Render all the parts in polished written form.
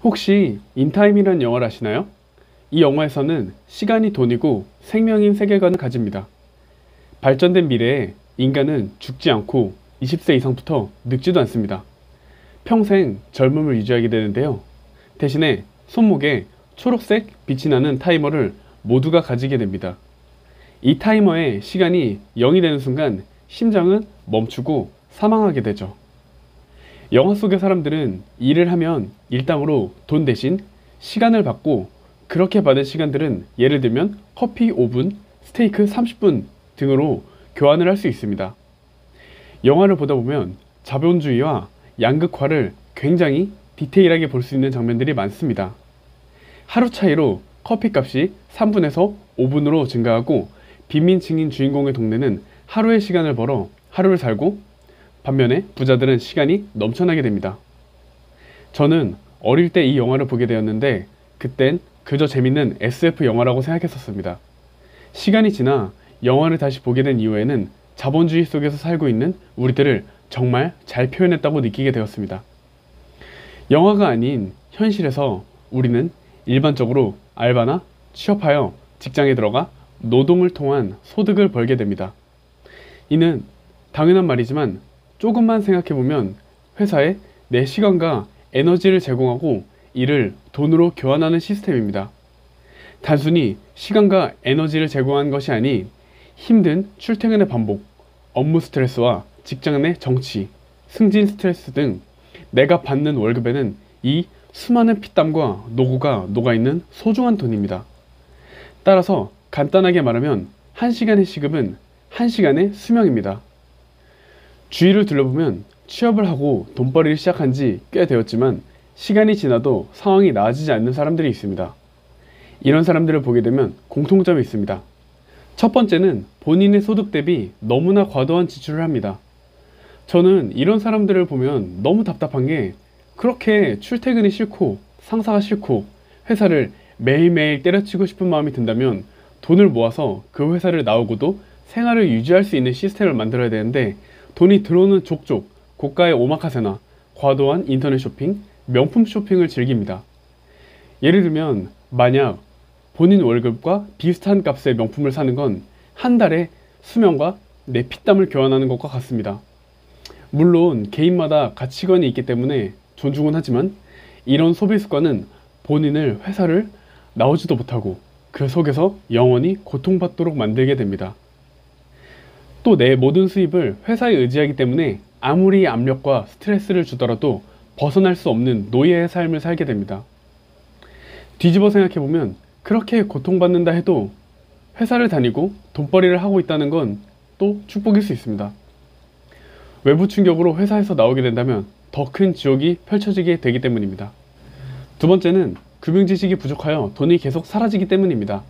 혹시 인타임이라는 영화를 아시나요? 이 영화에서는 시간이 돈이고 생명인 세계관을 가집니다. 발전된 미래에 인간은 죽지 않고 20세 이상부터 늙지도 않습니다. 평생 젊음을 유지하게 되는데요. 대신에 손목에 초록색 빛이 나는 타이머를 모두가 가지게 됩니다. 이 타이머의 시간이 0이 되는 순간 심장은 멈추고 사망하게 되죠. 영화 속의 사람들은 일을 하면 일당으로 돈 대신 시간을 받고, 그렇게 받은 시간들은 예를 들면 커피 5분, 스테이크 30분 등으로 교환을 할 수 있습니다. 영화를 보다 보면 자본주의와 양극화를 굉장히 디테일하게 볼 수 있는 장면들이 많습니다. 하루 차이로 커피값이 3분에서 5분으로 증가하고, 빈민층인 주인공의 동네는 하루의 시간을 벌어 하루를 살고, 반면에 부자들은 시간이 넘쳐나게 됩니다. 저는 어릴 때 이 영화를 보게 되었는데 그땐 그저 재밌는 SF 영화라고 생각했었습니다. 시간이 지나 영화를 다시 보게 된 이후에는 자본주의 속에서 살고 있는 우리들을 정말 잘 표현했다고 느끼게 되었습니다. 영화가 아닌 현실에서 우리는 일반적으로 알바나 취업하여 직장에 들어가 노동을 통한 소득을 벌게 됩니다. 이는 당연한 말이지만 조금만 생각해보면 회사에 내 시간과 에너지를 제공하고 이를 돈으로 교환하는 시스템입니다. 단순히 시간과 에너지를 제공하는 것이 아닌 힘든 출퇴근의 반복, 업무 스트레스와 직장 내 정치, 승진 스트레스 등 내가 받는 월급에는 이 수많은 피땀과 노고가 녹아있는 소중한 돈입니다. 따라서 간단하게 말하면 1시간의 시급은 1시간의 수명입니다. 주위를 둘러보면 취업을 하고 돈벌이를 시작한 지 꽤 되었지만 시간이 지나도 상황이 나아지지 않는 사람들이 있습니다. 이런 사람들을 보게 되면 공통점이 있습니다. 첫 번째는 본인의 소득 대비 너무나 과도한 지출을 합니다. 저는 이런 사람들을 보면 너무 답답한 게, 그렇게 출퇴근이 싫고 상사가 싫고 회사를 매일매일 때려치고 싶은 마음이 든다면 돈을 모아서 그 회사를 나오고도 생활을 유지할 수 있는 시스템을 만들어야 되는데, 돈이 들어오는 족족 고가의 오마카세나 과도한 인터넷 쇼핑, 명품 쇼핑을 즐깁니다. 예를 들면 만약 본인 월급과 비슷한 값의 명품을 사는 건 한 달에 수명과 내 피땀을 교환하는 것과 같습니다. 물론 개인마다 가치관이 있기 때문에 존중은 하지만, 이런 소비 습관은 본인을 회사를 나오지도 못하고 그 속에서 영원히 고통받도록 만들게 됩니다. 또 내 모든 수입을 회사에 의지하기 때문에 아무리 압력과 스트레스를 주더라도 벗어날 수 없는 노예의 삶을 살게 됩니다. 뒤집어 생각해보면 그렇게 고통받는다 해도 회사를 다니고 돈벌이를 하고 있다는 건 또 축복일 수 있습니다. 외부 충격으로 회사에서 나오게 된다면 더 큰 지옥이 펼쳐지게 되기 때문입니다. 두 번째는 금융 지식이 부족하여 돈이 계속 사라지기 때문입니다.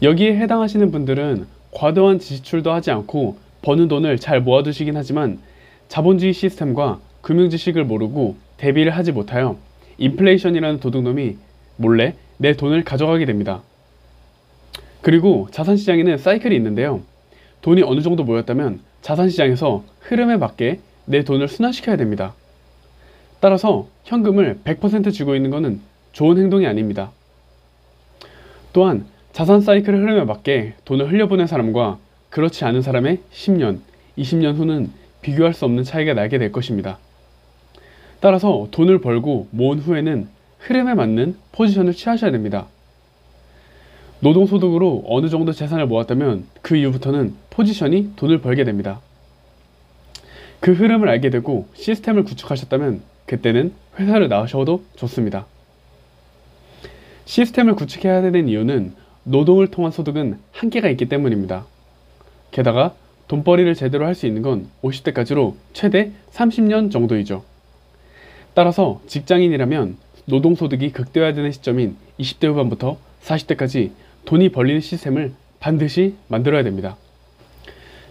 여기에 해당하시는 분들은 과도한 지출도 하지 않고 버는 돈을 잘 모아두시긴 하지만 자본주의 시스템과 금융 지식을 모르고 대비를 하지 못하여 인플레이션이라는 도둑놈이 몰래 내 돈을 가져가게 됩니다. 그리고 자산시장에는 사이클이 있는데요. 돈이 어느 정도 모였다면 자산시장에서 흐름에 맞게 내 돈을 순환시켜야 됩니다. 따라서 현금을 100% 쥐고 있는 것은 좋은 행동이 아닙니다. 또한 자산 사이클 흐름에 맞게 돈을 흘려보낸 사람과 그렇지 않은 사람의 10년, 20년 후는 비교할 수 없는 차이가 나게 될 것입니다. 따라서 돈을 벌고 모은 후에는 흐름에 맞는 포지션을 취하셔야 됩니다. 노동소득으로 어느 정도 재산을 모았다면 그 이후부터는 포지션이 돈을 벌게 됩니다. 그 흐름을 알게 되고 시스템을 구축하셨다면 그때는 회사를 나오셔도 좋습니다. 시스템을 구축해야 되는 이유는 노동을 통한 소득은 한계가 있기 때문입니다. 게다가 돈벌이를 제대로 할 수 있는 건 50대까지로 최대 30년 정도이죠. 따라서 직장인이라면 노동소득이 극대화되는 시점인 20대 후반부터 40대까지 돈이 벌리는 시스템을 반드시 만들어야 됩니다.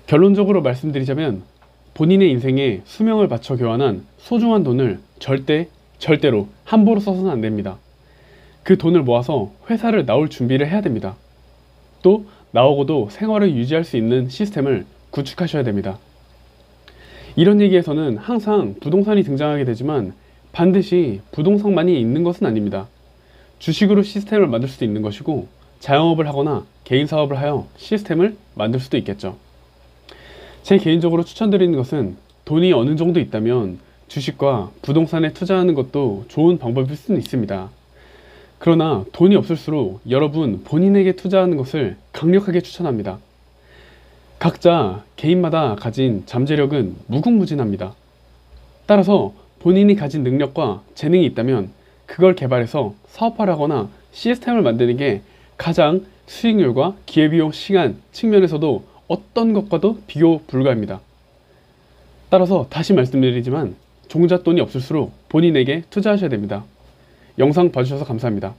결론적으로 말씀드리자면 본인의 인생에 수명을 바쳐 교환한 소중한 돈을 절대로 함부로 써서는 안 됩니다. 그 돈을 모아서 회사를 나올 준비를 해야 됩니다. 또 나오고도 생활을 유지할 수 있는 시스템을 구축하셔야 됩니다. 이런 얘기에서는 항상 부동산이 등장하게 되지만 반드시 부동산만이 있는 것은 아닙니다. 주식으로 시스템을 만들 수도 있는 것이고, 자영업을 하거나 개인 사업을 하여 시스템을 만들 수도 있겠죠. 제 개인적으로 추천드리는 것은 돈이 어느 정도 있다면 주식과 부동산에 투자하는 것도 좋은 방법일 수는 있습니다. 그러나 돈이 없을수록 여러분 본인에게 투자하는 것을 강력하게 추천합니다. 각자 개인마다 가진 잠재력은 무궁무진합니다. 따라서 본인이 가진 능력과 재능이 있다면 그걸 개발해서 사업화하거나 시스템을 만드는 게 가장 수익률과 기회비용, 시간 측면에서도 어떤 것과도 비교 불가합니다. 따라서 다시 말씀드리지만 종잣돈이 없을수록 본인에게 투자하셔야 됩니다. 영상 봐주셔서 감사합니다.